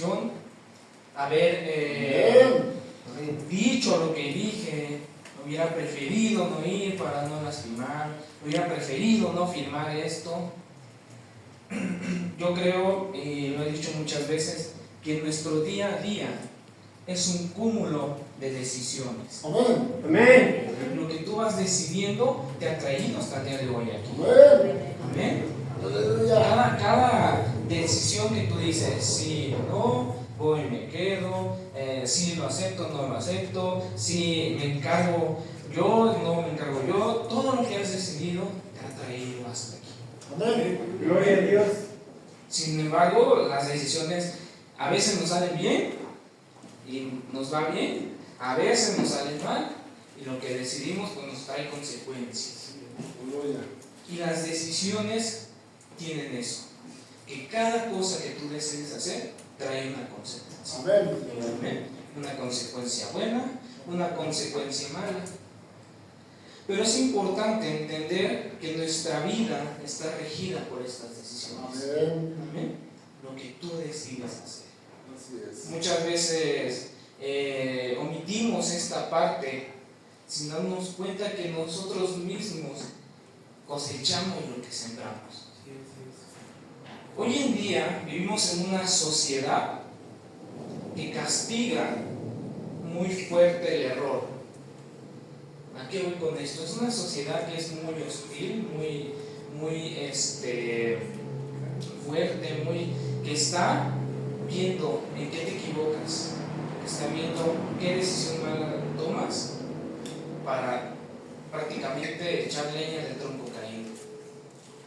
ocasión haber dicho lo que dije, hubiera preferido no ir para no lastimar, hubiera preferido no firmar esto. Yo creo, y lo he dicho muchas veces, que nuestro día a día es un cúmulo de decisiones. Amén. Amén. Lo que tú vas decidiendo te ha traído hasta el día de hoy aquí. Amén. Cada decisión que tú dices, sí, no, voy, me quedo, sí lo acepto, no lo acepto, sí me encargo yo, no me encargo yo, todo lo que has decidido te ha traído hasta aquí. Amén. Gloria a Dios. Sin embargo, las decisiones a veces nos salen bien y nos va bien, a veces nos salen mal y lo que decidimos pues nos trae consecuencias. Y las decisiones tienen eso, que cada cosa que tú decides hacer trae una consecuencia. Amén. Una consecuencia buena, una consecuencia mala. Pero es importante entender que nuestra vida está regida por estas decisiones. Amén. Lo que tú decides hacer. Muchas veces omitimos esta parte sin darnos cuenta que nosotros mismos cosechamos lo que sembramos. Hoy en día vivimos en una sociedad que castiga muy fuerte el error. ¿A qué voy con esto? Es una sociedad que es muy hostil, muy fuerte, que está viendo en qué te equivocas, está viendo qué decisión mala tomas para prácticamente echar leña del tronco caído.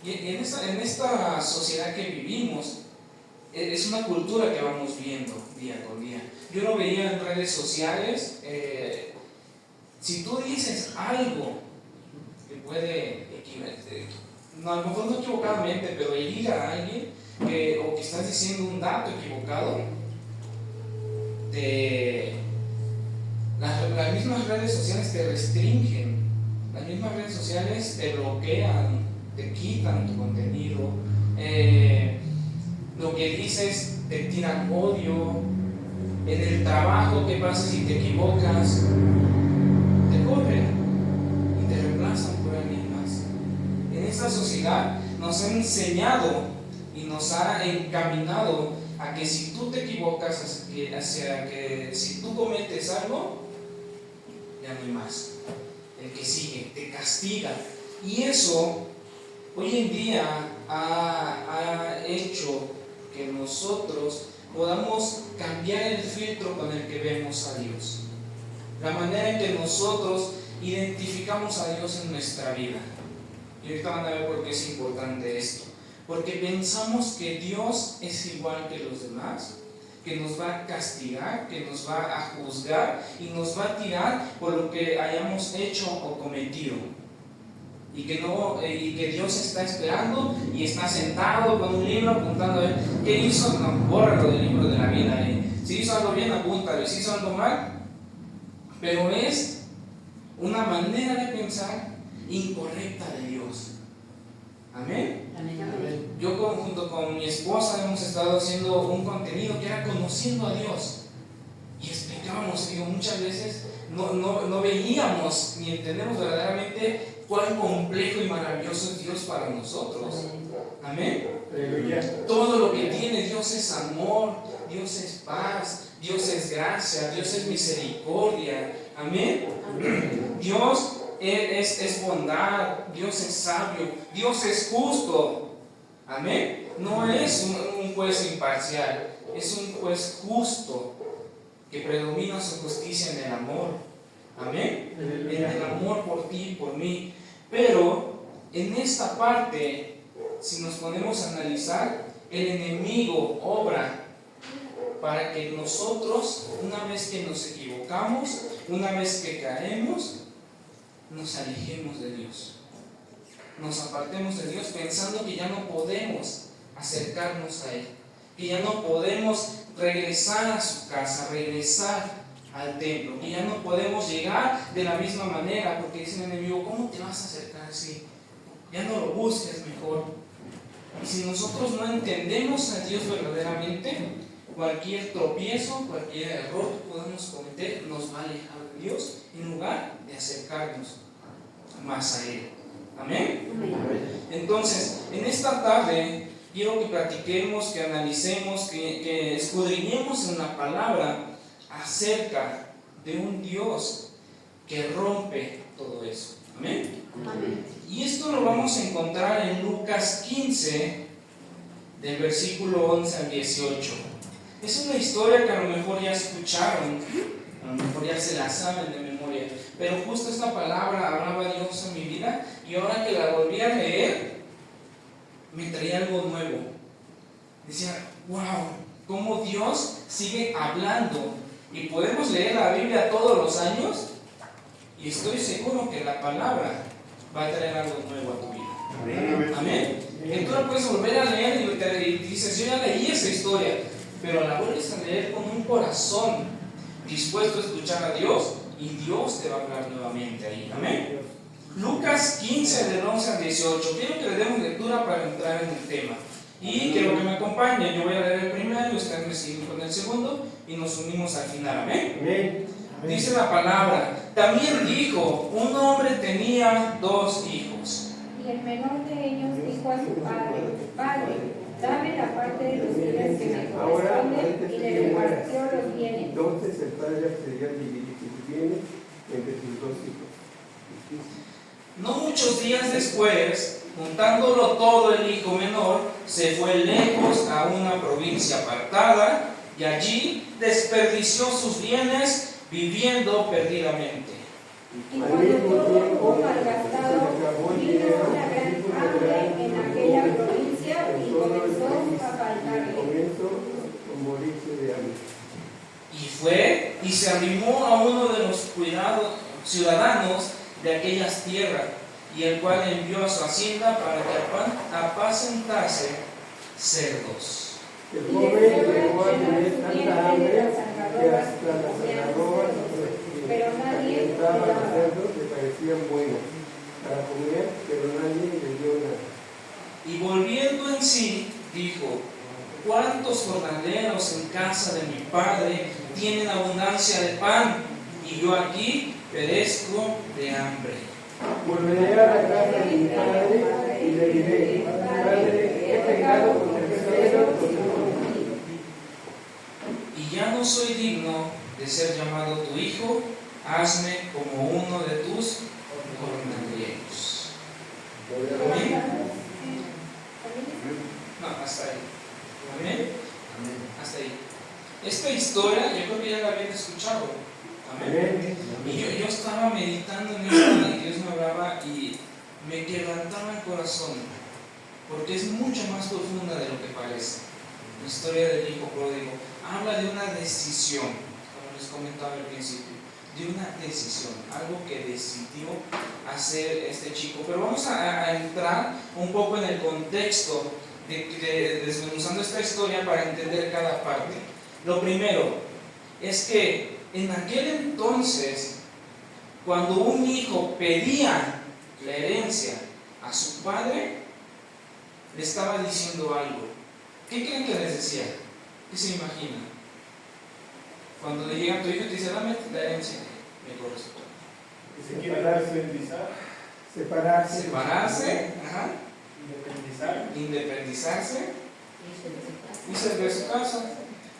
Y en esta sociedad que vivimos, es una cultura que vamos viendo día con día. Yo lo veía en redes sociales. Si tú dices algo que puede a lo mejor no equivocadamente, pero herir a alguien, o que estás diciendo un dato equivocado, las mismas redes sociales te restringen, las mismas redes sociales te bloquean, te quitan tu contenido, lo que dices te tiran odio. En el trabajo, ¿qué pasa si te equivocas? Te corren y te reemplazan por alguien más. En esta sociedad nos ha enseñado y nos ha encaminado a que si tú te equivocas, hacia que si tú cometes algo, ya no hay más. El que sigue te castiga. Y eso hoy en día ha hecho que nosotros podamos cambiar el filtro con el que vemos a Dios, la manera en que nosotros identificamos a Dios en nuestra vida. Y ahorita van a ver por qué es importante esto, porque pensamos que Dios es igual que los demás, que nos va a castigar, que nos va a juzgar y nos va a tirar por lo que hayamos hecho o cometido. Y que Dios está esperando y está sentado con un libro apuntando a ver qué hizo. No, bórralo del libro de la vida. Si hizo algo bien, apúntalo. Y si hizo algo mal, pero es una manera de pensar incorrecta de Dios. Amén. Amén. Yo junto con mi esposa hemos estado haciendo un contenido que era conociendo a Dios. Y explicábamos, muchas veces no veíamos ni entendemos verdaderamente cuán complejo y maravilloso es Dios para nosotros. Amén. Todo lo que tiene Dios es amor, Dios es paz, Dios es gracia, Dios es misericordia. Amén. Dios es bondad, Dios es sabio, Dios es justo. Amén. No es un juez imparcial, es un juez justo que predomina su justicia en el amor. Amén. En el amor por ti y por mí. Pero en esta parte, si nos ponemos a analizar, el enemigo obra para que nosotros, una vez que nos equivocamos, una vez que caemos, nos alejemos de Dios, nos apartemos de Dios pensando que ya no podemos acercarnos a Él, que ya no podemos regresar a su casa, regresar al templo, que ya no podemos llegar de la misma manera, porque dice el enemigo, ¿cómo te vas a acercar así? Ya no lo busques mejor. Y si nosotros no entendemos a Dios verdaderamente, cualquier tropiezo, cualquier error que podamos cometer nos va a alejar de Dios en lugar de acercarnos más a Él. Amén. Entonces, en esta tarde quiero que platiquemos, que analicemos, que escudriñemos en la palabra acerca de un Dios que rompe todo eso. Amén. Y esto lo vamos a encontrar en Lucas 15, del versículo 11 al 18. Es una historia que a lo mejor ya escucharon, a lo mejor ya se la saben de memoria, pero justo esta palabra hablaba Dios en mi vida, y ahora que la volví a leer, me traía algo nuevo. Decía, wow, cómo Dios sigue hablando, y podemos leer la Biblia todos los años, y estoy seguro que la palabra va a traer algo nuevo a tu vida. Amén. Que tú la puedes volver a leer y dices, yo ya leí esa historia, pero la vuelves a leer con un corazón dispuesto a escuchar a Dios, y Dios te va a hablar nuevamente ahí. Amén. Lucas 15 del 11 al 18. Quiero que le demos lectura para entrar en el tema. Y quiero que me acompañen. Yo voy a leer el primero y ustedes me siguen con el segundo y nos unimos al final. Amén. Amén. Dice la palabra: también dijo, un hombre tenía 2 hijos. Y el menor de ellos dijo a su padre: Padre, dame la parte de los bienes que me corresponden, y le repartió los bienes. Entonces el padre accedió a dividir sus bienes entre sus 2 hijos. No muchos días después, juntándolo todo, el hijo menor se fue lejos a una provincia apartada, y allí desperdició sus bienes viviendo perdidamente. Y cuando todo hubo malgastado, vino una gran hambre en aquella provincia y comenzó a faltarle. Comenzó a morirse de hambre. Y fue y se arrimó a uno de los ciudadanos de aquellas tierras, y el cual envió a su hacienda para que apacentase cerdos. El joven llegó a tener tanta hambre que hasta las algarrobas pero nadie le estaban los daba. cerdos le parecían buenos para comer, pero nadie le dio nada. Y volviendo en sí, dijo: ¿cuántos jornaleros en casa de mi padre tienen abundancia de pan, y yo aquí perezco de hambre? Volveré a la casa de mi padre y le diré: Padre, he pecado contra el cielo y contra ti. Y ya no soy digno de ser llamado tu hijo, hazme como uno de tus jornaleros. Amén. No, hasta ahí. Amén. Hasta ahí. Esta historia yo creo que ya la habían escuchado. Amén. Y yo estaba meditando en ella, y Dios me hablaba y me quebrantaba el corazón, porque es mucho más profunda de lo que parece. La historia del hijo pródigo habla de una decisión, como les comentaba al principio, de una decisión, algo que decidió hacer este chico. Pero vamos a entrar un poco en el contexto desmenuzando esta historia para entender cada parte. Lo primero es que en aquel entonces, cuando un hijo pedía la herencia a su padre, le estaba diciendo algo. ¿Qué creen que les decía? ¿Qué se imaginan? Cuando le llega a tu hijo y te dice, dame la herencia, me corresponde. Separarse, ajá. Independizarse, irse de su casa.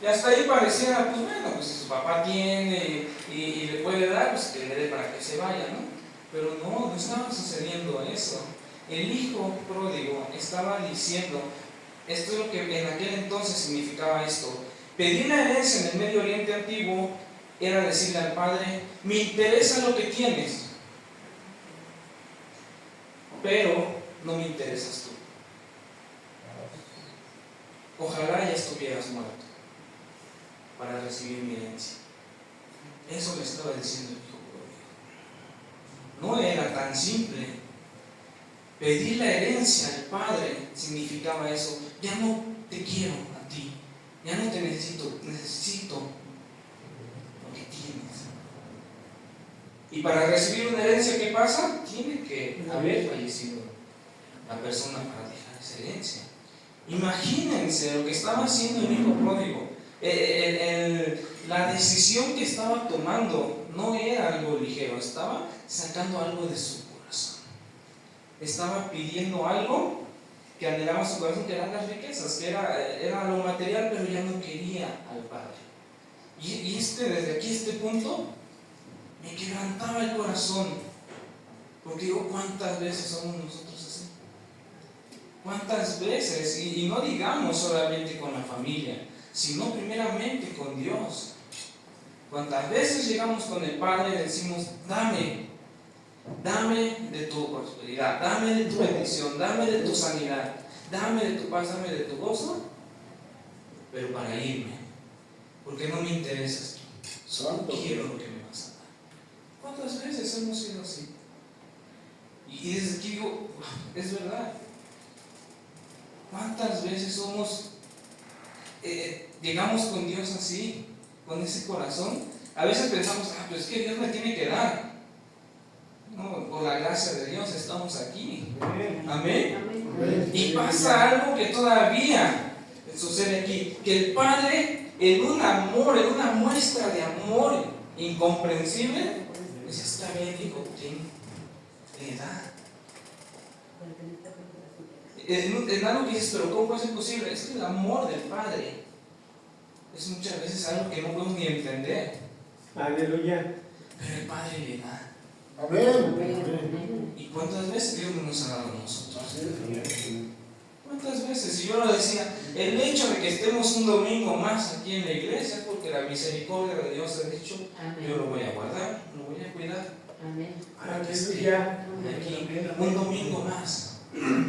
Y hasta ahí pareciera, pues bueno, pues si su papá tiene y le puede dar, pues que le dé para que se vaya, ¿no? Pero no estaba sucediendo eso. El hijo pródigo estaba diciendo, esto es lo que en aquel entonces significaba esto. Pedir la herencia en el Medio Oriente antiguo era decirle al padre: me interesa lo que tienes, pero no me interesas tú. Ojalá ya estuvieras muerto para recibir mi herencia. Eso le estaba diciendo el hijo pródigo. No era tan simple. Pedir la herencia al padre significaba eso. Ya no te quiero a ti, ya no te necesito, necesito lo que tienes. Y para recibir una herencia, ¿qué pasa? Tiene que haber fallecido la persona para dejar esa herencia. Imagínense lo que estaba haciendo el hijo pródigo. La decisión que estaba tomando no era algo ligero, estaba sacando algo de su corazón. Estaba pidiendo algo que anhelaba su corazón, que eran las riquezas, que era lo material, pero ya no quería al Padre. Y desde aquí, este punto, me quebrantaba el corazón. Porque digo, ¿cuántas veces somos nosotros así? ¿Cuántas veces? Y no digamos solamente con la familia, sino primeramente con Dios. ¿Cuántas veces llegamos con el Padre y decimos, dame de tu prosperidad, dame de tu bendición, dame de tu sanidad, dame de tu paz, dame de tu gozo, pero para irme, porque no me interesas tú, solo quiero lo que me vas a dar? ¿Cuántas veces hemos sido así? Y desde aquí digo, es verdad. ¿Cuántas veces llegamos con Dios así, con ese corazón? A veces pensamos, pues es que Dios me tiene que dar. No, por la gracia de Dios estamos aquí. Amén. Amén. Y pasa algo que todavía sucede aquí, que el Padre, en un amor, en una muestra de amor incomprensible, dice, está bien, hijo, le da. En algo que dices, pero ¿cómo puede ser posible? Es que el amor del Padre es muchas veces algo que no podemos ni entender. Aleluya. Pero el Padre le da. Amén. ¿Y cuántas veces Dios no nos ha dado a nosotros? ¿Cuántas veces? Y yo lo decía, el hecho de que estemos un domingo más aquí en la iglesia es porque la misericordia de Dios ha dicho, yo lo voy a guardar, lo voy a cuidar. Para que esté aquí un domingo más.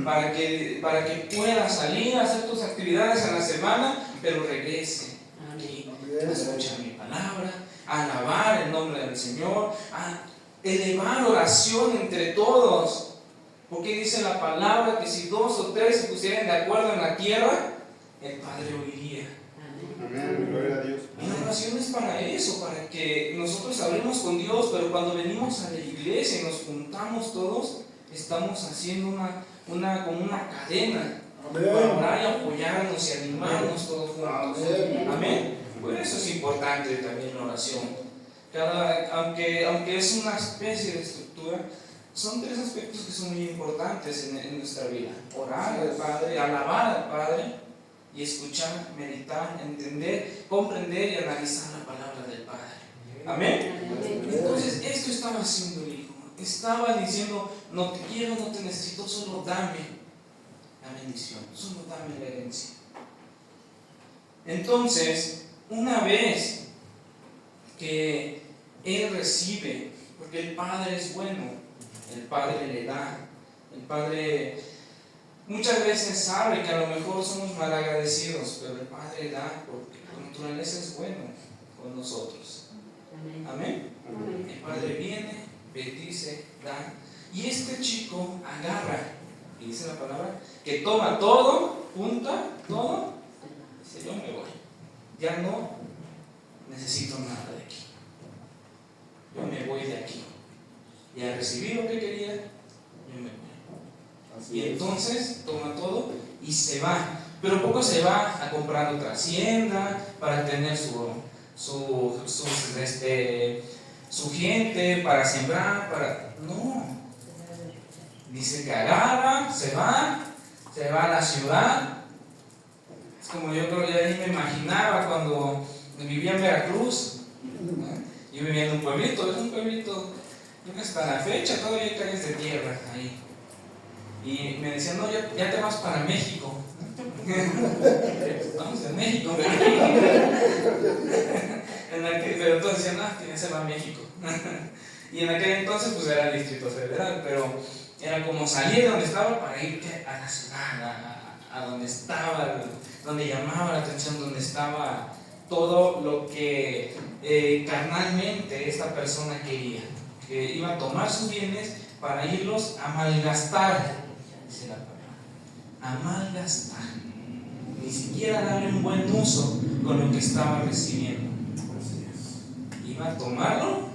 Para que pueda salir a hacer tus actividades en la semana, pero regrese aquí a escuchar mi palabra, a alabar el nombre del Señor, a elevar oración entre todos. Porque dice la palabra que si 2 o 3 se pusieran de acuerdo en la tierra, el Padre oiría. Amén. Gloria a Dios. Y la oración es para eso, para que nosotros hablemos con Dios, pero cuando venimos a la iglesia y nos juntamos todos, estamos haciendo como una cadena para orar y apoyarnos y animarnos todos juntos. Amén. Por eso es importante también la oración. Aunque es una especie de estructura, son 3 aspectos que son muy importantes en nuestra vida: orar al Padre, alabar al Padre y escuchar, meditar, entender, comprender y analizar la palabra del Padre. Amén. Entonces esto estaba haciendo el Hijo. Estaba diciendo, no te quiero, no te necesito, solo dame la bendición, solo dame la herencia. Entonces, una vez que Él recibe, porque el Padre es bueno, el Padre le da, el Padre muchas veces sabe que a lo mejor somos malagradecidos, pero el Padre da porque por naturaleza es bueno con nosotros. Amén. El Padre viene, bendice, da. Y este chico agarra, y dice la palabra, que toma todo, punta, todo, dice, yo me voy, ya no necesito nada de aquí, yo me voy de aquí, ya recibí lo que quería, yo me voy. Y entonces toma todo y se va, pero poco se va a comprar otra hacienda para tener su gente, para sembrar, no. Dice que agarra, se va a la ciudad. Es como yo creo que ahí me imaginaba cuando vivía en Veracruz. Yo vivía en un pueblito, es un pueblito, creo que hasta la fecha todavía hay calles de tierra ahí. Y me decían, no, ya te vas para México. Estamos en México, pero entonces decían, que se va a México. Y en aquel entonces pues era el Distrito Federal, pero era como salir de donde estaba para ir a la ciudad, a donde estaba, donde llamaba la atención, donde estaba todo lo que carnalmente esta persona quería, que iba a tomar sus bienes para irlos a malgastar, dice la palabra, a malgastar, ni siquiera darle un buen uso con lo que estaba recibiendo. Iba a tomarlo,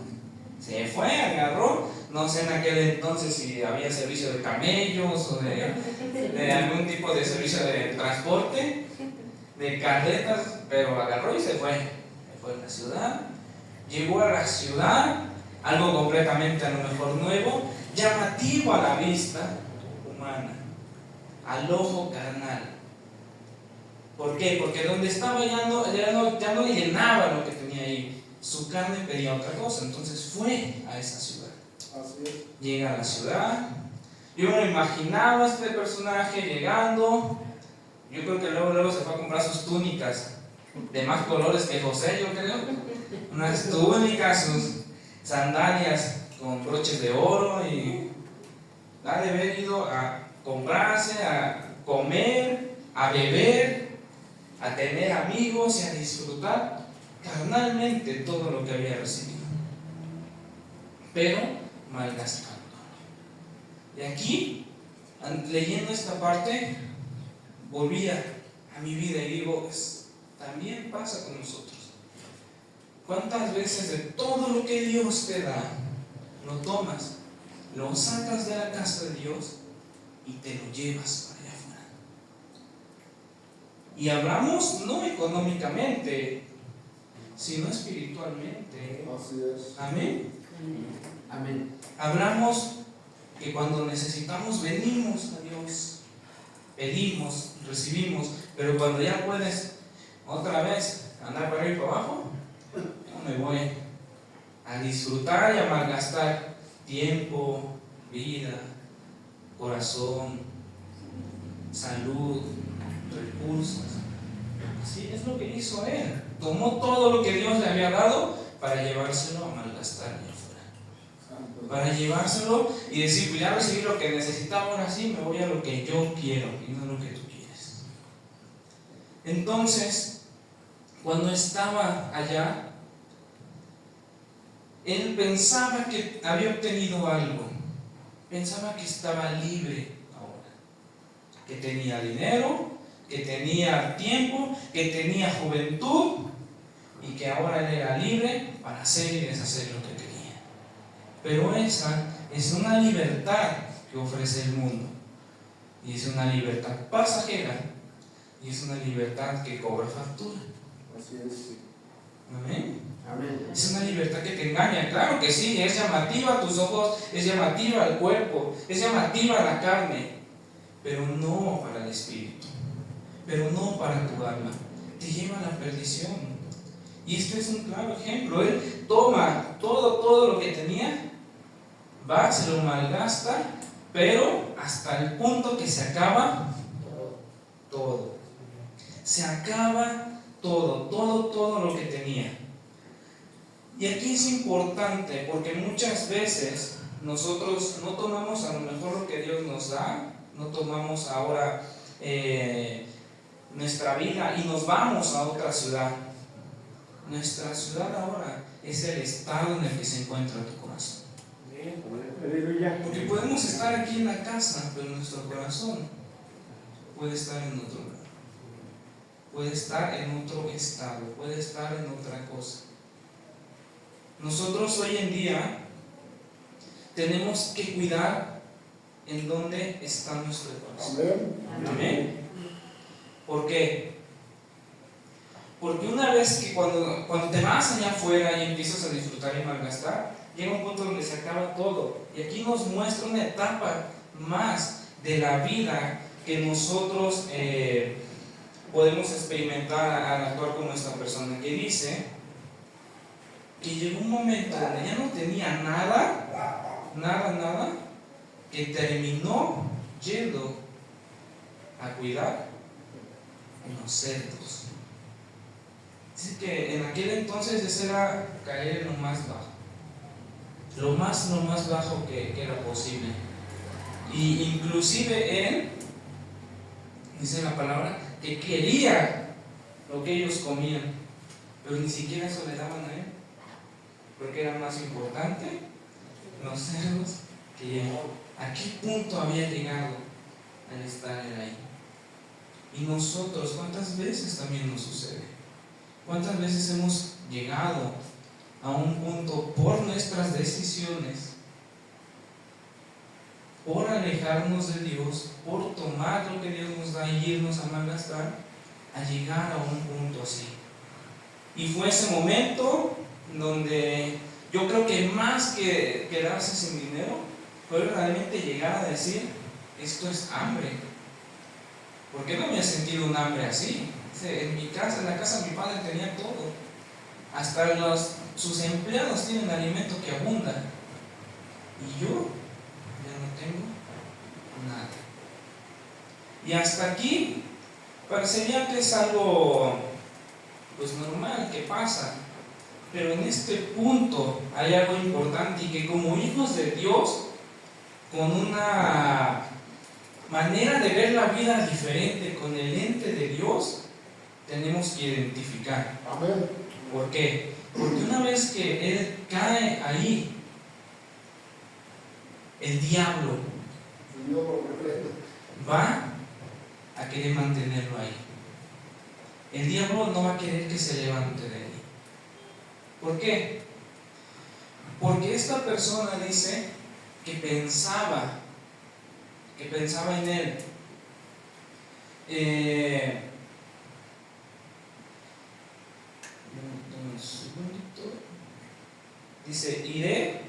se fue, agarró, no sé en aquel entonces si había servicio de camellos o de algún tipo de servicio de transporte, de carretas, pero agarró y se fue. Se fue a la ciudad, llegó a la ciudad, algo completamente a lo mejor nuevo, llamativo a la vista humana, al ojo carnal. ¿Por qué? Porque donde estaba ya no le llenaba lo que tenía ahí. Su carne pedía otra cosa, entonces fue a esa ciudad. Así es. Llega a la ciudad. Yo me imaginaba a este personaje llegando. Yo creo que luego se fue a comprar sus túnicas de más colores que José, yo creo. Unas túnicas, sus sandalias con broches de oro, y ha de haber ido a comprarse, a comer, a beber, a tener amigos y a disfrutar carnalmente todo lo que había recibido, pero malgastando. Y aquí, leyendo esta parte, volvía a mi vida y digo, también pasa con nosotros. ¿Cuántas veces de todo lo que Dios te da, lo tomas, lo sacas de la casa de Dios y te lo llevas para allá afuera? Y hablamos no económicamente, sino espiritualmente. Así es. Amén. Amén. Hablamos que cuando necesitamos venimos a Dios, pedimos, recibimos, pero cuando ya puedes otra vez andar para arriba y para abajo, yo me voy a disfrutar y a malgastar tiempo, vida, corazón, salud, recursos. Así es lo que hizo él. Tomó todo lo que Dios le había dado para llevárselo a malgastar allá afuera. Para llevárselo y decir, pues ya recibí lo que necesitaba, ahora sí me voy a lo que yo quiero y no lo que tú quieres. Entonces, cuando estaba allá, él pensaba que había obtenido algo, pensaba que estaba libre ahora, que tenía dinero, que tenía tiempo, que tenía juventud y que ahora él era libre para hacer y deshacer lo que quería. Pero esa es una libertad que ofrece el mundo, y es una libertad pasajera, y es una libertad que cobra factura. Así es. Amén. Amén. Es una libertad que te engaña, claro que sí, es llamativa a tus ojos, es llamativa al cuerpo, es llamativa a la carne, pero no para el espíritu, pero no para tu alma, te lleva a la perdición. Y este es un claro ejemplo. Él toma todo lo que tenía, va, se lo malgasta, pero hasta el punto que se acaba todo. Se acaba todo lo que tenía. Y aquí es importante porque muchas veces nosotros no tomamos a lo mejor lo que Dios nos da, no tomamos ahora nuestra vida y nos vamos a otra ciudad. Nuestra ciudad ahora es el estado en el que se encuentra tu corazón. Aleluya. Porque podemos estar aquí en la casa, pero nuestro corazón puede estar en otro lugar, puede estar en otro estado, puede estar en otra cosa. Nosotros hoy en día tenemos que cuidar en dónde está nuestro corazón. Amén. Amén. ¿Por qué? Porque una vez que cuando te vas allá afuera y empiezas a disfrutar y malgastar, llega un punto donde se acaba todo. Y aquí nos muestra una etapa más de la vida que nosotros podemos experimentar al actuar con nuestra persona, que dice que llegó un momento donde ya no tenía nada, que terminó yendo a cuidar los cerdos. Dice que en aquel entonces ese era caer en lo más bajo, lo más bajo que era posible. Y inclusive él, dice la palabra, que quería lo que ellos comían, pero ni siquiera eso le daban a él, porque era más importante los cerdos que él. ¿A qué punto había llegado al estar él ahí? Y nosotros, ¿cuántas veces también nos sucede? ¿Cuántas veces hemos llegado a un punto por nuestras decisiones, por alejarnos de Dios, por tomar lo que Dios nos da y irnos a malgastar, a llegar a un punto así? Y fue ese momento donde yo creo que más que quedarse sin dinero, fue realmente llegar a decir, esto es hambre. Porque no había sentido un hambre así. En mi casa, en la casa de mi padre tenía todo. Hasta sus empleados tienen alimento que abunda. Y yo ya no tengo nada. Y hasta aquí parecería que es algo pues normal, que pasa. Pero en este punto hay algo importante, y que como hijos de Dios, con una manera de ver la vida diferente, con el lente de Dios, tenemos que identificar. Amén. ¿Por qué? Porque una vez que Él cae ahí, el diablo Dios lo reprenda. va a querer mantenerlo ahí. El diablo no va a querer que se levante de ahí. ¿Por qué? Porque esta persona dice que pensaba en él. Un segundito. Dice, iré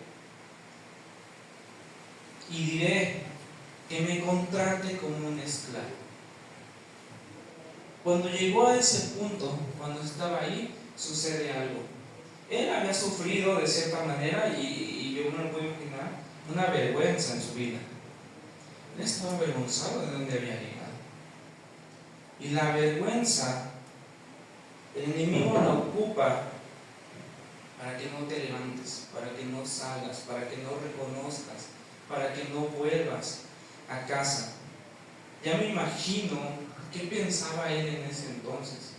y diré que me contrate como un esclavo. Cuando llegó a ese punto, cuando estaba ahí, sucede algo. Él había sufrido de cierta manera, y yo no me puedo imaginar, una vergüenza en su vida. Él estaba avergonzado de dónde había llegado. Y la vergüenza, el enemigo la ocupa para que no te levantes, para que no salgas, para que no reconozcas, para que no vuelvas a casa. Ya me imagino qué pensaba él en ese entonces.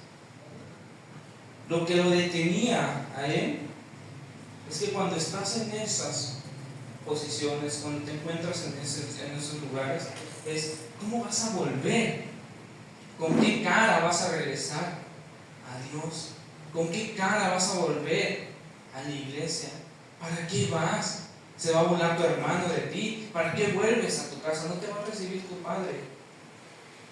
Lo que lo detenía a él es que cuando estás en esas posiciones, cuando te encuentras en esos lugares, es ¿cómo vas a volver? ¿Con qué cara vas a regresar a Dios? ¿Con qué cara vas a volver a la iglesia? ¿Para qué vas? ¿Se va a burlar tu hermano de ti? ¿Para qué vuelves a tu casa? No te va a recibir tu padre.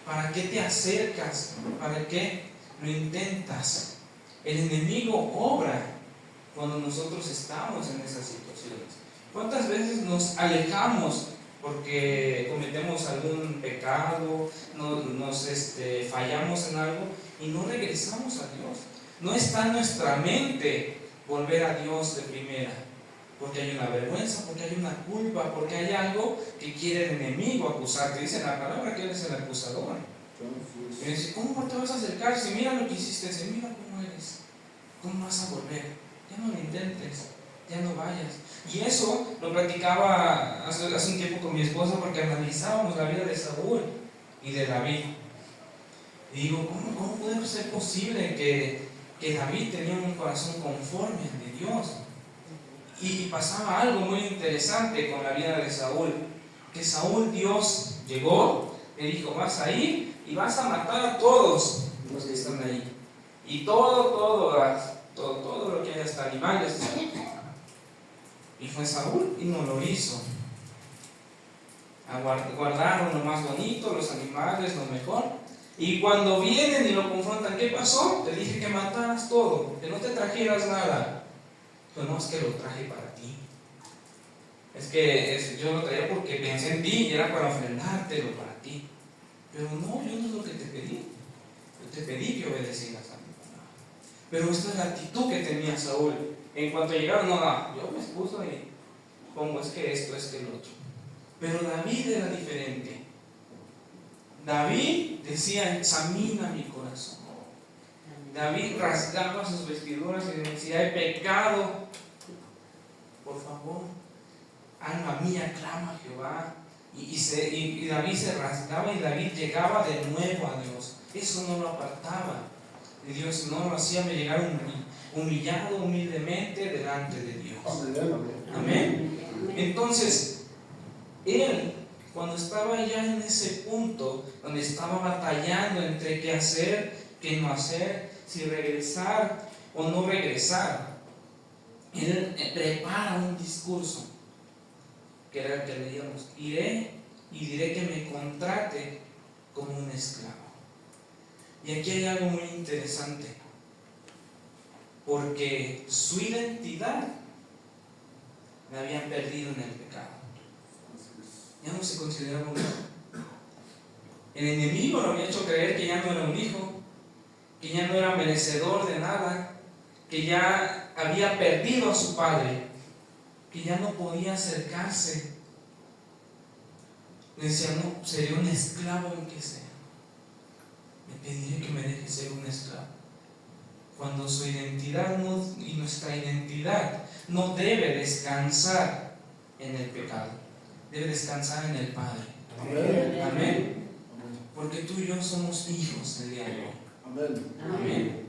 ¿Para qué te acercas? ¿Para qué lo intentas? El enemigo obra cuando nosotros estamos en esas situaciones. ¿Cuántas veces nos alejamos porque cometemos algún pecado, nos fallamos en algo y no regresamos a Dios? No está en nuestra mente volver a Dios de primera, porque hay una vergüenza, porque hay una culpa, porque hay algo que quiere el enemigo acusarte. Dice la palabra que eres el acusador. Y dice, ¿cómo te vas a acercar si mira lo que hiciste? Si mira cómo eres, ¿cómo vas a volver? Ya no lo intentes, ya no vayas. Y eso lo platicaba hace un tiempo con mi esposa, porque analizábamos la vida de Saúl y de David. Y digo, ¿cómo puede ser posible que David tenía un corazón conforme al de Dios? Y pasaba algo muy interesante con la vida de Saúl. Que Saúl, Dios llegó, le dijo, vas a ir y vas a matar a todos los que están ahí. Y todo lo que hay, hasta animales. Y fue Saúl y no lo hizo. Guardaron lo más bonito, los animales, lo mejor. Y cuando vienen y lo confrontan, ¿qué pasó? Te dije que mataras todo, que no te trajeras nada. Pues no, es que lo traje para ti. Es que yo lo traía porque pensé en ti y era para ofrendártelo para ti. Pero no, yo no es lo que te pedí. Yo te pedí que obedecieras a mi palabra. Pero esta es la actitud que tenía Saúl. En cuanto llegaron, yo me expuso y pongo, es que esto, es que el otro. Pero David era diferente. David decía, examina mi corazón. David rasgaba sus vestiduras y decía, he pecado. Por favor, alma mía, clama a Jehová. Y David se rasgaba y David llegaba de nuevo a Dios. Eso no lo apartaba de Dios, no lo hacía llegar humillado humildemente delante de Dios. Amén. Entonces, él, cuando estaba ya en ese punto donde estaba batallando entre qué hacer, qué no hacer, si regresar o no regresar, él prepara un discurso que era el que leíamos: iré y diré que me contrate como un esclavo. Y aquí hay algo muy interesante. porque su identidad la habían perdido en el pecado. Ya no se consideraba un hijo. El enemigo lo había hecho creer que ya no era un hijo, que ya no era merecedor de nada, que ya había perdido a su padre, que ya no podía acercarse. Le decía, no, seré un esclavo en que sea. Le pediré que me deje ser un esclavo. Cuando su identidad y nuestra identidad no debe descansar en el pecado, debe descansar en el Padre. Amén. Amén. Porque tú y yo somos hijos del día de hoy. Amén. Amén.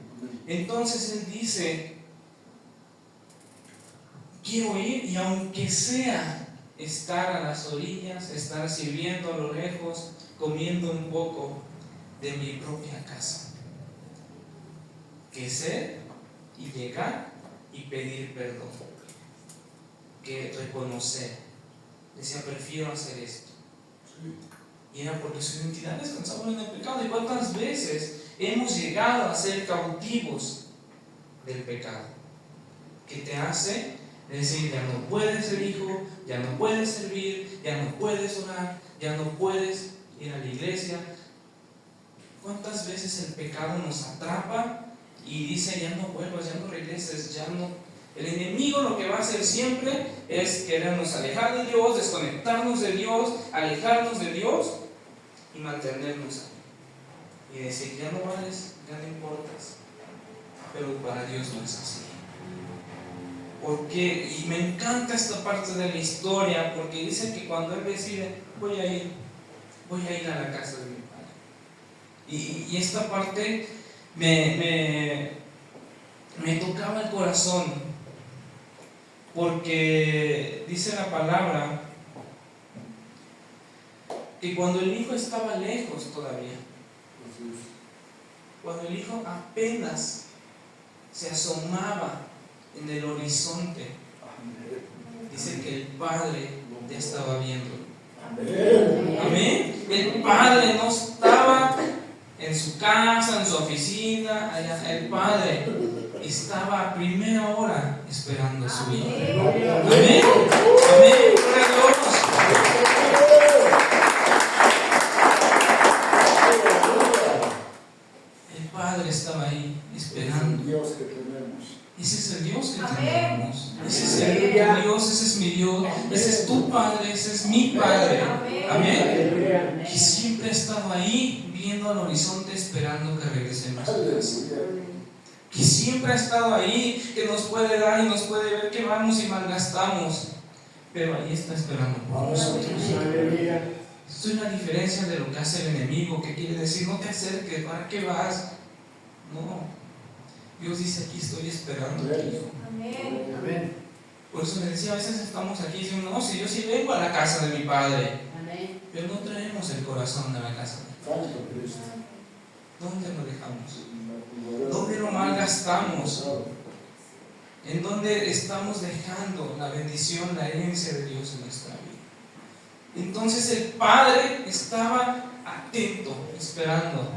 Entonces Él dice, quiero ir y aunque sea estar a las orillas, estar sirviendo a lo lejos, comiendo un poco de mi propia casa, que ser y llegar y pedir perdón, que reconocer. Decía, prefiero hacer esto. Y era porque su identidad descansaba en el pecado. ¿Y cuántas veces hemos llegado a ser cautivos del pecado? Que te hace decir, ya no puedes ser hijo, ya no puedes servir, ya no puedes orar, ya no puedes ir a la iglesia. ¿Cuántas veces el pecado nos atrapa y dice, ya no vuelvas, ya no regreses, ya no? El enemigo lo que va a hacer siempre es querernos alejar de Dios, desconectarnos de Dios, alejarnos de Dios y mantenernos ahí. Y decir, ya no vales, ya no importas. Pero para Dios no es así. Porque, y me encanta esta parte de la historia, porque dice que cuando Él decide, voy a ir a la casa de mi padre. Y esta parte me tocaba el corazón, porque dice la palabra que cuando el hijo estaba lejos todavía, cuando el hijo apenas se asomaba en el horizonte, dice que el padre ya estaba viendo. Amén. El padre no estaba en su casa, en su oficina, allá. El padre estaba a primera hora esperando a su hijo. Amén. Amén. Gloria a Dios. El padre estaba ahí esperando. Dios que tenemos. Ese es el Dios que tenemos. Ese es el Dios, ese es mi Dios, ese es tu Padre, ese es mi Padre. Amén. Que siempre ha estado ahí viendo al horizonte esperando que regresemos a casa. Que siempre ha estado ahí, que nos puede dar y nos puede ver que vamos y malgastamos, pero ahí está esperando por nosotros. Esto es la diferencia de lo que hace el enemigo, que quiere decir, no te acerques, ¿para qué vas? No. Dios dice, aquí estoy esperando a tu hijo. Amén. Por eso me decía, a veces estamos aquí y decimos, no, si yo sí vengo a la casa de mi padre, Amén. pero no traemos el corazón de la casa. Santo Cristo. ¿Dónde lo dejamos? ¿Dónde lo malgastamos? ¿En dónde estamos dejando la bendición, la herencia de Dios en nuestra vida? Entonces el padre estaba atento, esperando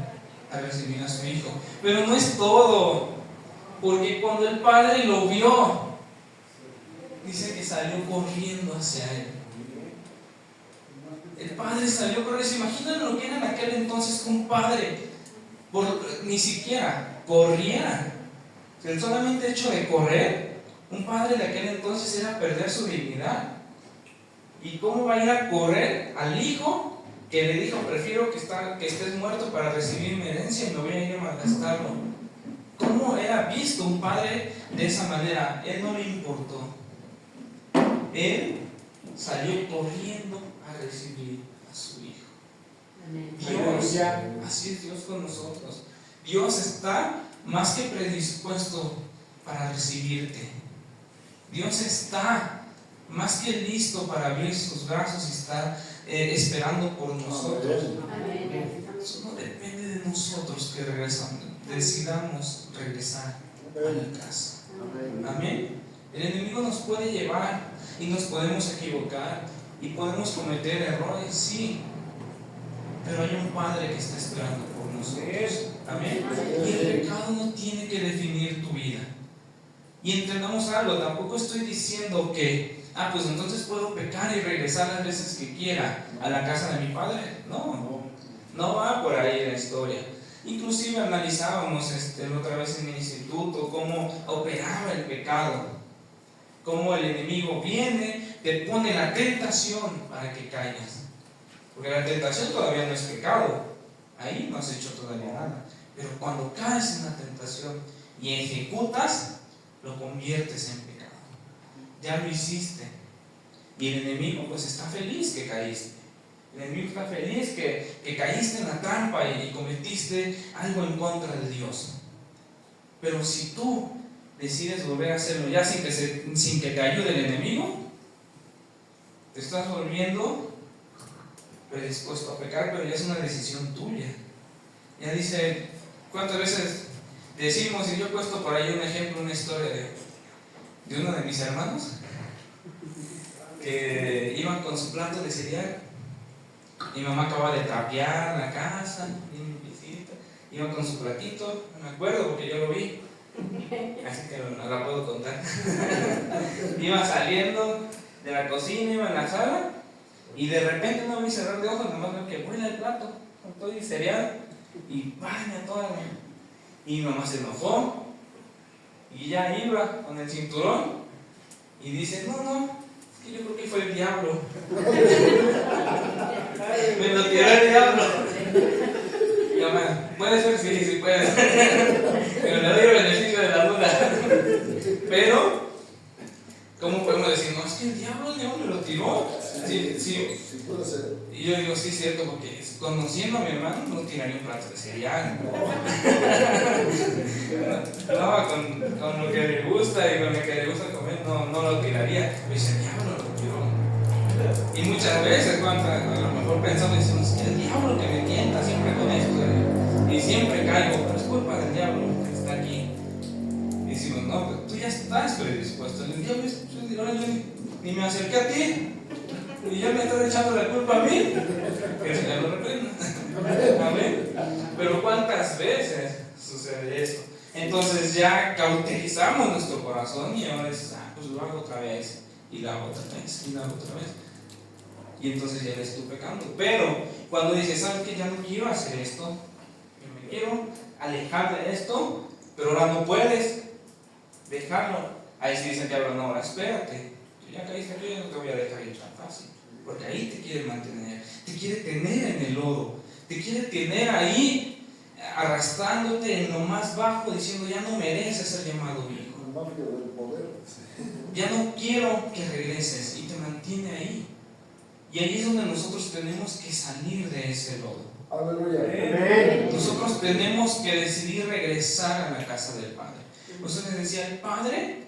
a recibir a su hijo. Pero no es todo, porque cuando el padre lo vio, dice que salió corriendo hacia él. El padre salió corriendo. ¿Se imaginan lo que era en aquel entonces que un padre ni siquiera corriera? El solamente hecho de correr, un padre de aquel entonces era perder su dignidad. ¿Y cómo va a ir a correr al hijo que le dijo, prefiero que estés muerto para recibir mi herencia y me voy a ir a malgastarlo? ¿Cómo era visto un padre de esa manera? Él no le importó. Él salió corriendo a recibir a su hijo. Dios, así es Dios con nosotros. Dios está más que predispuesto para recibirte. Dios está más que listo para abrir sus brazos y estar esperando por nosotros. Eso no depende de nosotros que decidamos regresar a la casa. Amén. El enemigo nos puede llevar y nos podemos equivocar y podemos cometer errores, sí, pero hay un Padre que está esperando por nosotros. Amén. Y el pecado no tiene que definir tu vida. Y entendamos algo, tampoco estoy diciendo que, pues entonces puedo pecar y regresar las veces que quiera a la casa de mi padre. No va por ahí la historia. Inclusive analizábamos otra vez en el instituto cómo operaba el pecado, cómo el enemigo viene, te pone la tentación para que caigas. Porque la tentación todavía no es pecado, ahí no has hecho todavía nada. Pero cuando caes en la tentación y ejecutas, lo conviertes en pecado. Ya lo hiciste. Y el enemigo pues está feliz que caíste. El enemigo está feliz que caíste en la trampa y cometiste algo en contra de Dios. Pero si tú decides volver a hacerlo ya sin que te ayude el enemigo, te estás volviendo predispuesto a pecar, pero ya es una decisión tuya. Ya dice, ¿cuántas veces decimos? Y yo he puesto por ahí un ejemplo, una historia de uno de mis hermanos que iban con su plato de cereal. Mi mamá acaba de trapear la casa, bien limpiecita, iba con su platito, no me acuerdo porque yo lo vi, así que no la puedo contar. Iba saliendo de la cocina, iba en la sala, y de repente no vi cerrar de ojos, nomás veo que vuela el plato con todo el cereal y baña toda. Y mi mamá se enojó y ya iba con el cinturón y dice, no, es que yo creo que fue el diablo. Me lo tiró el diablo. Y mamá, puede ser, sí puede. Pero le doy el beneficio de la duda. Pero, ¿cómo podemos decir? No, es que el diablo me lo tiró. Sí, puede ser. Y yo digo, sí, es cierto, porque conociendo a mi hermano, no tiraría un plato de cereal. No, con lo que le gusta y con lo que le gusta comer, no lo tiraría. Me dice, el diablo lo tiró. Y muchas veces, cuando a lo mejor pensamos, decimos, que el diablo que me tienta siempre con esto, y siempre caigo, pero es culpa del diablo que está aquí. Y decimos, no, pero tú ya estás predispuesto. El diablo ahora yo ni me acerqué a ti, y ya me estás echando la culpa a mí. Que el Señor lo reprenda. Amén. Pero ¿cuántas veces sucede eso? Entonces ya cauterizamos nuestro corazón y ahora dices, pues lo hago otra vez, y lo hago otra vez, y lo hago otra vez. Y entonces ya le estoy pecando. Pero cuando dices, ¿sabes qué? Ya no quiero hacer esto, yo me quiero alejar de esto, pero ahora no puedes dejarlo. Ahí sí dice el diablo, no, ahora espérate, tú ya caíste, yo ya no te voy a dejar ir tan fácil, porque ahí te quiere mantener, te quiere tener en el lodo, te quiere tener ahí arrastrándote en lo más bajo, diciendo, ya no mereces ser llamado hijo, ya no quiero que regreses, y te mantiene ahí. Y ahí es donde nosotros tenemos que salir de ese lodo. Aleluya. Nosotros tenemos que decidir regresar a la casa del Padre. Entonces decía el Padre,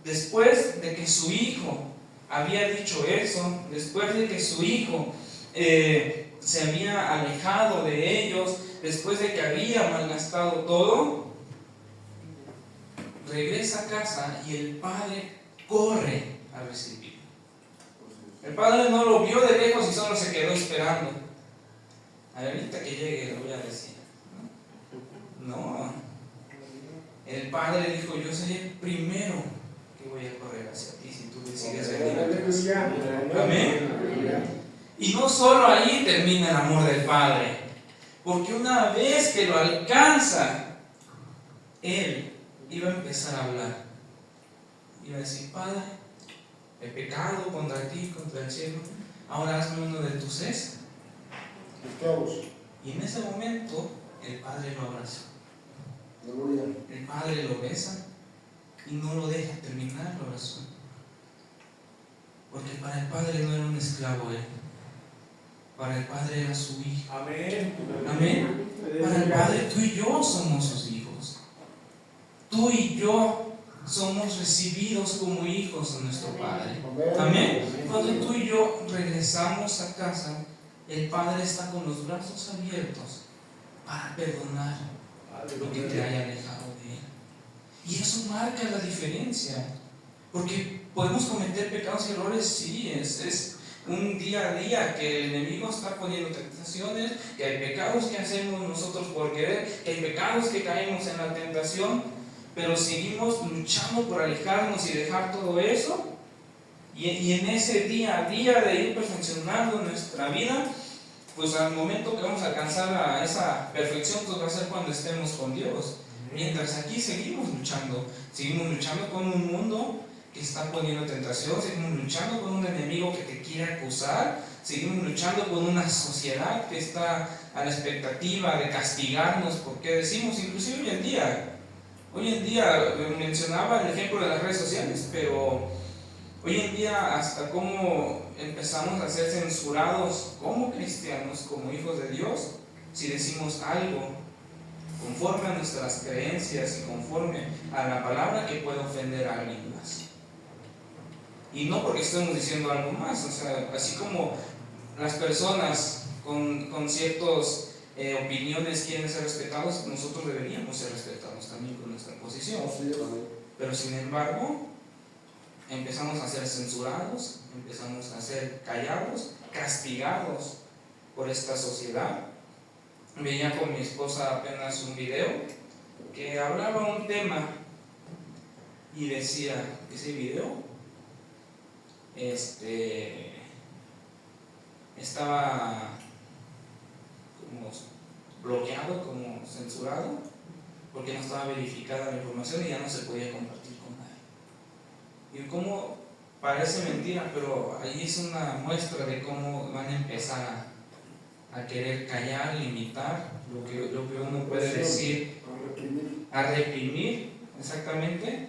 después de que su hijo había dicho eso, después de que su hijo se había alejado de ellos, después de que había malgastado todo, regresa a casa y el Padre corre a recibirlo. El Padre no lo vio de lejos y solo se quedó esperando. Ahorita que llegue lo voy a decir. No. El Padre dijo, yo seré el primero que voy a correr hacia ti si tú decides venir a casa. Amén. Y no solo ahí termina el amor del Padre, porque una vez que lo alcanza, Él iba a empezar a hablar. Iba a decir, Padre, he pecado contra ti, contra el cielo, ahora hazme uno de tus esclavos. Y en ese momento el Padre lo abraza. El Padre lo besa y no lo deja terminar la oración. Porque para el Padre no era un esclavo él. Para el Padre era su hijo. Amén. Amén. Para el Padre, tú y yo somos sus hijos. Tú y yo somos recibidos como hijos de nuestro Padre. Amén. Cuando tú y yo regresamos a casa, el Padre está con los brazos abiertos para perdonar lo que te haya alejado de Él. Y eso marca la diferencia. Porque podemos cometer pecados y errores, sí, es un día a día que el enemigo está poniendo tentaciones, que hay pecados que hacemos nosotros por querer, que hay pecados que caemos en la tentación. pero seguimos luchando por alejarnos y dejar todo eso. Y en ese día a día de ir perfeccionando nuestra vida, pues al momento que vamos a alcanzar a esa perfección, pues va a ser cuando estemos con Dios. Mientras aquí seguimos luchando con un mundo que está poniendo tentación, seguimos luchando con un enemigo que te quiere acusar, seguimos luchando con una sociedad que está a la expectativa de castigarnos, porque decimos, inclusive hoy en día mencionaba el ejemplo de las redes sociales, pero hoy en día hasta cómo empezamos a ser censurados como cristianos, como hijos de Dios, si decimos algo conforme a nuestras creencias y conforme a la palabra que puede ofender a alguien más. Y no porque estemos diciendo algo más, o sea, así como las personas con ciertas opiniones quieren ser respetados, nosotros deberíamos ser respetados también con nuestra posición. Pero sin embargo, empezamos a ser censurados, empezamos a ser callados, castigados por esta sociedad. Veía con mi esposa apenas un video que hablaba un tema y decía que ese video estaba como bloqueado, como censurado, porque no estaba verificada la información y ya no se podía compartir con nadie. Y como parece mentira, pero ahí es una muestra de cómo van a empezar a querer callar, limitar lo que uno puede decir, a reprimir, exactamente.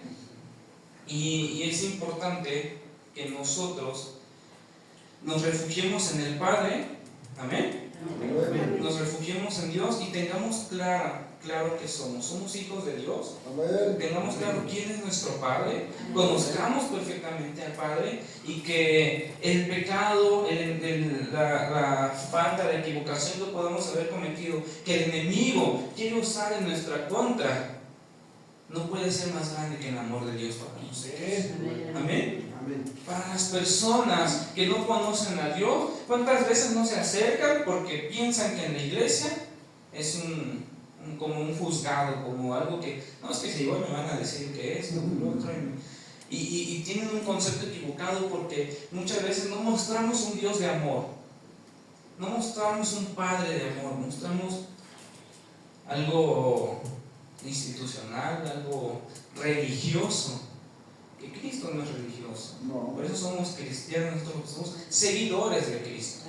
Y es importante que nosotros nos refugiemos en el Padre, amén. Nos refugiemos en Dios y tengamos claro que somos hijos de Dios. Tengamos claro quién es nuestro Padre, conozcamos perfectamente al Padre y que el pecado, la falta de equivocación que podamos haber cometido, que el enemigo quiere usar en nuestra contra, no puede ser más grande que el amor de Dios para nosotros. Amén. Para las personas que no conocen a Dios, ¿cuántas veces no se acercan porque piensan que en la iglesia es como un juzgado, como algo que, no, es que si hoy me van a decir que esto, que lo otro, y tienen un concepto equivocado porque muchas veces no mostramos un Dios de amor, no mostramos un Padre de amor, mostramos algo institucional, algo religioso, que Cristo no es religioso. Por eso somos cristianos, nosotros somos seguidores de Cristo,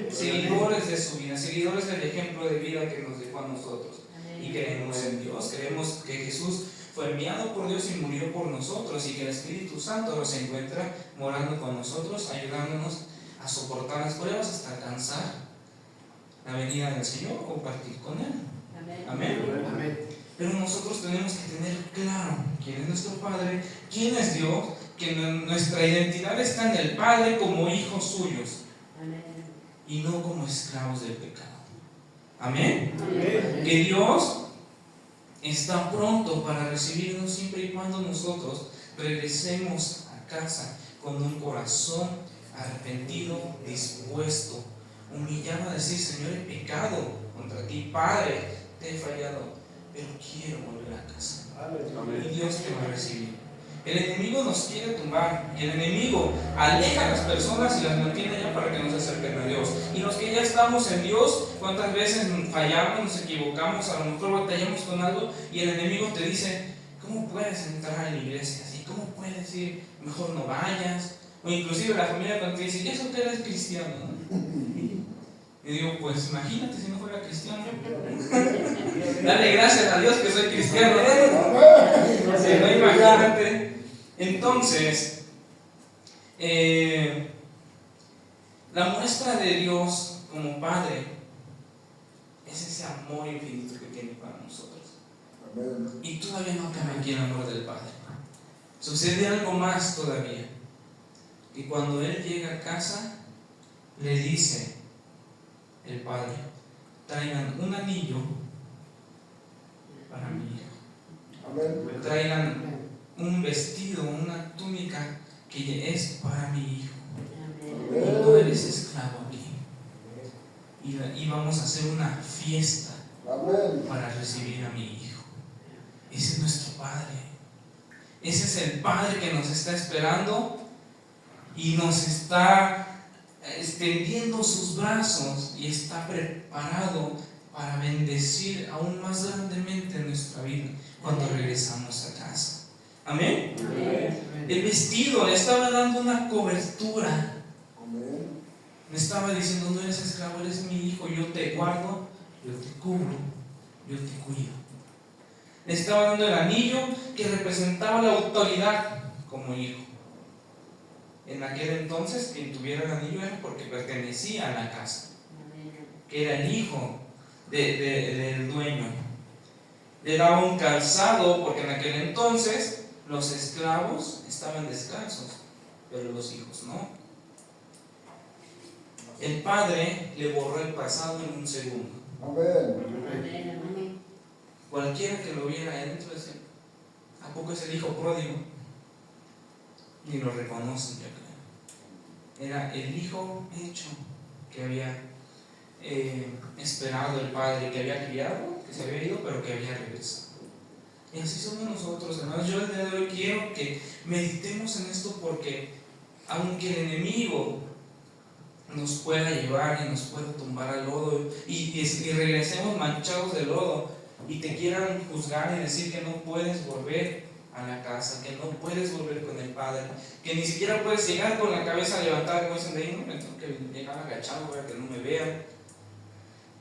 seguidores de su vida, seguidores del ejemplo de vida que nos dejó a nosotros. Y creemos en Dios, creemos que Jesús fue enviado por Dios y murió por nosotros, y que el Espíritu Santo se encuentra morando con nosotros, ayudándonos a soportar las pruebas hasta alcanzar la venida del Señor o partir con Él. Amén. Pero nosotros tenemos que tener claro quién es nuestro Padre, quién es Dios, que nuestra identidad está en el Padre como hijos suyos y no como esclavos del pecado. Amén. Que Dios está pronto para recibirnos siempre y cuando nosotros regresemos a casa con un corazón arrepentido, dispuesto, humillado a decir: Señor, he pecado contra ti, Padre, te he fallado, pero quiero volver a casa. Y Dios te va a recibir. El enemigo nos quiere tumbar, y el enemigo aleja a las personas y las mantiene ya para que no se acerquen a Dios. Y los que ya estamos en Dios, ¿cuántas veces fallamos, nos equivocamos, a lo mejor batallamos con algo, y el enemigo te dice: ¿cómo puedes entrar a la iglesia así? ¿Cómo puedes ir? Mejor no vayas. O inclusive la familia cuando te dice: ¿y eso que eres cristiano? Y digo: pues imagínate si no fuera cristiano. Dale gracias a Dios que soy cristiano. No, imagínate. Entonces, la muestra de Dios como Padre es ese amor infinito que tiene para nosotros. Y todavía no acaba aquí el amor del Padre. Sucede algo más todavía. Y cuando Él llega a casa, le dice el Padre: traigan un anillo para mi hijo, traigan un vestido, una túnica que es para mi hijo, y tú eres esclavo aquí, y vamos a hacer una fiesta para recibir a mi hijo. Ese es nuestro Padre. Ese es el Padre que nos está esperando y nos está extendiendo sus brazos y está preparado para bendecir aún más grandemente nuestra vida cuando regresamos a casa. Amén. El vestido le estaba dando una cobertura. Me estaba diciendo: no eres esclavo, eres mi hijo, yo te guardo, yo te cubro, yo te cuido. Le estaba dando el anillo que representaba la autoridad como hijo. En aquel entonces, quien tuviera el anillo era porque pertenecía a la casa, que era el hijo del dueño. Le daba un calzado, porque en aquel entonces los esclavos estaban descalzos, pero los hijos no. El padre le borró el pasado en un segundo. Cualquiera que lo viera adentro decía: ¿a poco es el hijo pródigo? Ni lo reconocen, yo creo. Era el hijo hecho que había esperado el padre, que había criado, que se había ido, pero que había regresado. Y así somos nosotros, hermanos. Yo el día de hoy quiero que meditemos en esto, porque aunque el enemigo nos pueda llevar y nos pueda tumbar al lodo y regresemos manchados de lodo y te quieran juzgar y decir que no puedes volver a la casa, que no puedes volver con el Padre, que ni siquiera puedes llegar con la cabeza levantada, como dicen de ahí: no, me tengo que llegar agachado para que no me vean.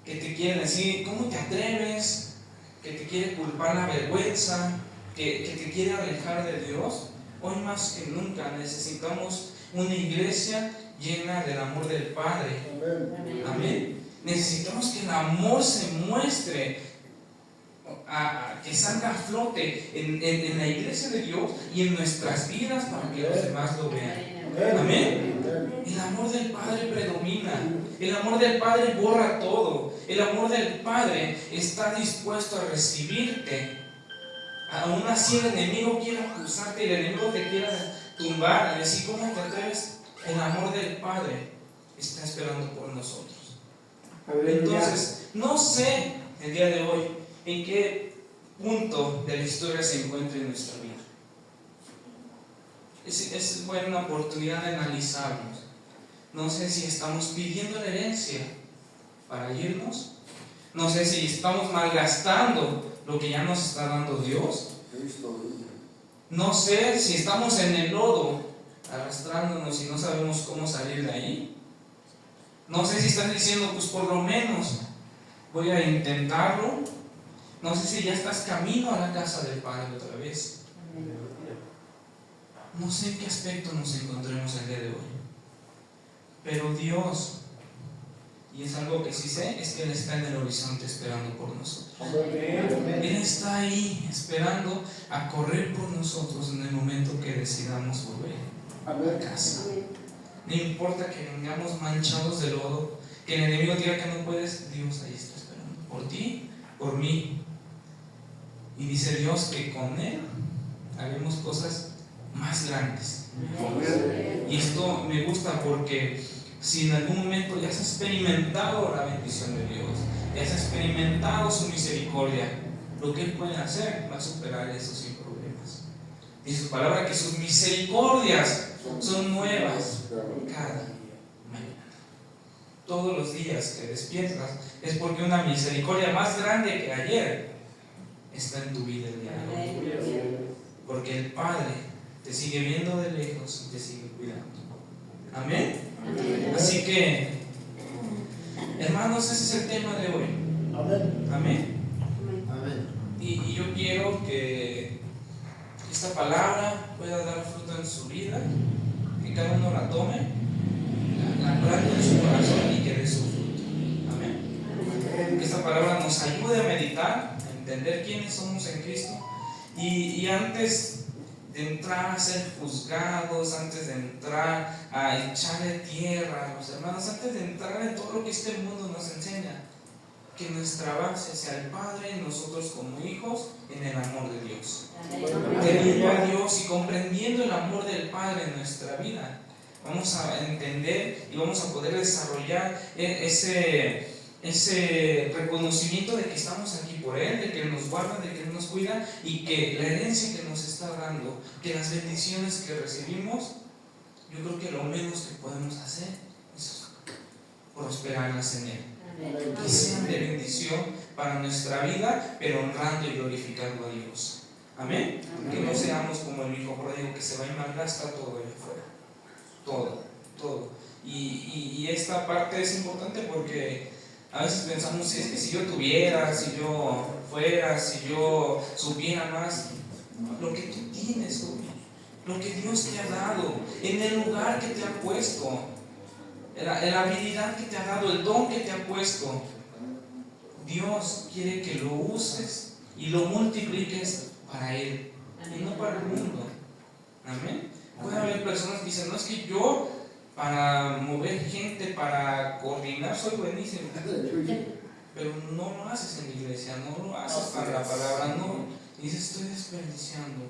Que te quieren decir: ¿cómo te atreves? Que te quiere culpar la vergüenza, que te quiere alejar de Dios. Hoy más que nunca necesitamos una iglesia llena del amor del Padre. Amén. Necesitamos que el amor se muestre, que salga a flote en la iglesia de Dios y en nuestras vidas, para que los demás lo vean. Amén. El amor del Padre predomina. El amor del Padre borra todo. El amor del Padre está dispuesto a recibirte. Aún así el enemigo quiere acusarte y el enemigo te quiere tumbar y decir: ¿cómo te atreves? El amor del Padre está esperando por nosotros. Entonces, no sé el día de hoy en qué punto de la historia se encuentra en nuestra vida. Es buena oportunidad de analizarnos. No sé si estamos pidiendo la herencia para irnos. No sé si estamos malgastando lo que ya nos está dando Dios. No sé si estamos en el lodo arrastrándonos y no sabemos cómo salir de ahí. No sé si estás diciendo: pues por lo menos voy a intentarlo. No sé si ya estás camino a la casa del Padre otra vez. No sé en qué aspecto nos encontremos el día de hoy, pero Dios, y es algo que sí sé, es que Él está en el horizonte esperando por nosotros. Él está ahí esperando a correr por nosotros en el momento que decidamos volver a casa. No importa que vengamos manchados de lodo, que el enemigo diga que no puedes, Dios ahí está esperando por ti, por mí. Y dice Dios que con Él haremos cosas más grandes. Y esto me gusta, porque si en algún momento ya has experimentado la bendición de Dios, ya has experimentado su misericordia, lo que Él puede hacer va a superar eso sin problemas. Dice su palabra que sus misericordias son nuevas cada mañana. Todos los días que despiertas es porque una misericordia más grande que ayer está en tu vida el día de hoy. Porque el Padre te sigue viendo de lejos y te sigue cuidando. Amén. Así que, hermanos, ese es el tema de hoy. Amén. Y yo quiero que esta palabra pueda dar fruto en su vida, que cada uno la tome, la plante en su corazón y que dé su fruto. Amén. Que esta palabra nos ayude a meditar, a entender quiénes somos en Cristo, y antes de entrar a ser juzgados, antes de entrar a echarle tierra a los hermanos, antes de entrar en todo lo que este mundo nos enseña, que nuestra base sea el Padre y nosotros como hijos en el amor de Dios. Teniendo a Dios y comprendiendo el amor del Padre en nuestra vida, vamos a entender y vamos a poder desarrollar ese reconocimiento de que estamos aquí por Él, de que Él nos guarda, de que Él nos cuida y que la herencia que nos está dando, que las bendiciones que recibimos, yo creo que lo menos que podemos hacer es prosperarlas en Él. Que sean de bendición para nuestra vida, pero honrando y glorificando a Dios. Amén. Que no seamos como el hijo pródigo que se va y malgasta todo allá afuera. Todo. Y esta parte es importante porque a veces pensamos, si yo tuviera, si yo fuera, si yo supiera más, lo que tú tienes hoy, lo que Dios te ha dado, en el lugar que te ha puesto, la habilidad que te ha dado, el don que te ha puesto, Dios quiere que lo uses y lo multipliques para Él y no para el mundo. Amén. Puede haber personas que dicen, no, es que yo para mover gente, para coordinar soy buenísimo, pero no lo haces en la iglesia, no lo haces para la palabra, no. Y dices, estoy desperdiciando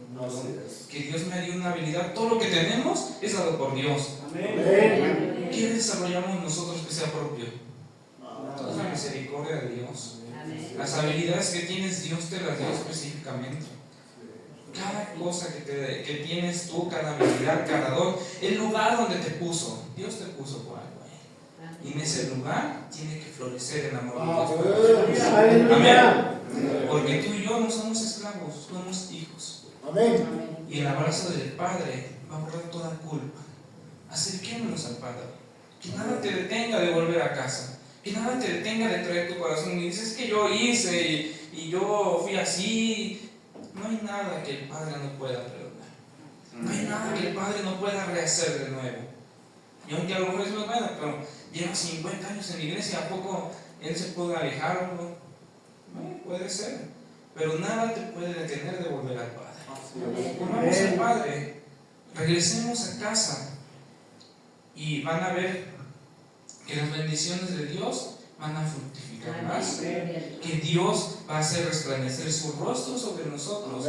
que Dios me dio una habilidad. Todo lo que tenemos es dado por Dios. Amén. ¿Qué desarrollamos nosotros que sea propio? Toda la misericordia de Dios. Las habilidades que tienes, Dios te las dio específicamente. Cada cosa que tienes tú, cada habilidad, cada don, el lugar donde te puso, Dios te puso por algo ahí. Y en ese lugar tiene que florecer el amor de Dios. Amén. Porque tú y yo no somos esclavos, somos hijos. Amén. Y el abrazo del Padre va a borrar toda culpa. Acerquémonos al Padre. Que nada te detenga de volver a casa. Que nada te detenga de traer tu corazón y dices que yo hice y yo fui así. No hay nada que el Padre no pueda perdonar. No hay nada que el Padre no pueda rehacer de nuevo. Y aunque a lo mejor es muy bueno, pero lleva 50 años en la iglesia, ¿a poco Él se puede alejar o no? Puede ser. Pero nada te puede detener de volver al Padre. Volvamos al Padre. Regresemos a casa. Y van a ver que las bendiciones de Dios van a fructificar más, que Dios va a hacer resplandecer su rostro sobre nosotros,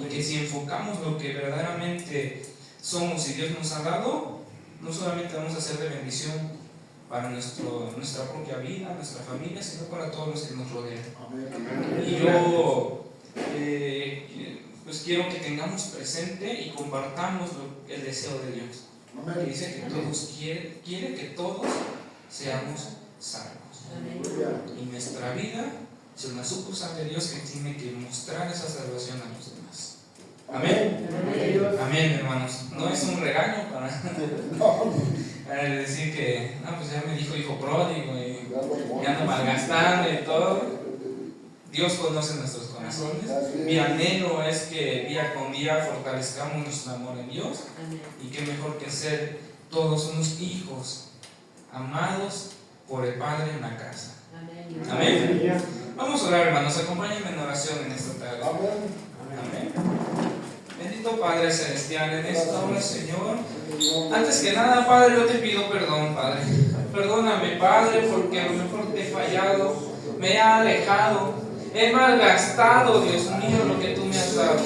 y que si enfocamos lo que verdaderamente somos y Dios nos ha dado, no solamente vamos a ser de bendición para nuestra propia vida, nuestra familia, sino para todos los que nos rodean. Y yo pues quiero que tengamos presente y compartamos el deseo de Dios, que dice que todos quiere que todos seamos salvos. Y nuestra vida es una sucursal de Dios que tiene que mostrar esa salvación a los demás. Amén. Amén, hermanos. No es un regaño para decir que no, pues ya me dijo hijo pródigo y ya ando malgastando y todo. Dios conoce nuestros corazones. Mi anhelo es que día con día fortalezcamos nuestro amor en Dios. Y qué mejor que ser todos unos hijos amados por el Padre en la casa. Amén. Vamos a orar, hermanos. Acompáñenme en oración en esta tarde. Amén. Bendito Padre Celestial, en esta hora, Señor, antes que nada, Padre, yo te pido perdón, Padre. Perdóname, Padre, porque a lo mejor te he fallado, me he alejado, he malgastado, Dios mío, lo que tú me has dado.